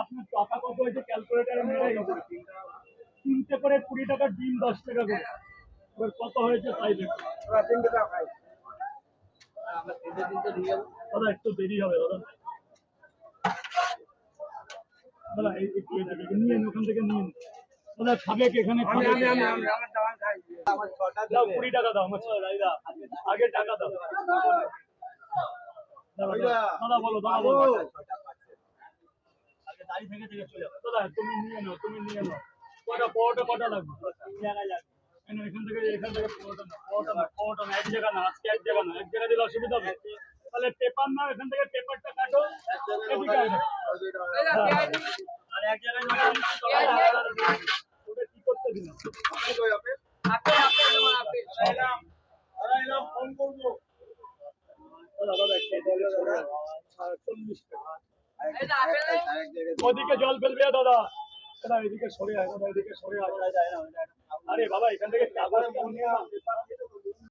আপনার টাকা কত হয়েছে ক্যালকুলেটারে মেরে তিনটে করে 20 টাকার ডিম 10 টাকা করে, এবার কত হয়েছে তাই দেখুন। দাদা একটু দেরি হবে দাদা, দাদা একটু নিয়ে ওখান থেকে নিয়ে দাদা খাবে কি এখানে? 20 টাকা দাও আমার আগে টাকা দাও। দাদা বলো দাদা বলো, দাঁড়িয়ে থেকে থেকে চলে যাবে। দাদা তুমি নিয়ে নাও, তুমি নিয়ে নাও। পরোটা কটা লাগবে? এখান থেকে পরোটা না এক জায়গা না, আজকে এক জায়গা না, এক জায়গা দিলে অসুবিধা হবে। তাহলে পেপার নাও, এখান থেকে পেপারটা কাটো, আর এক জায়গায় ওটা কি করতে দিলাম ফোন করবো। ওদিকে জল ফেলবে দাদা, দাদা এদিকে সরে আয়, দাদা এদিকে সরে আয়। আরে বাবা এখান থেকে কাগজ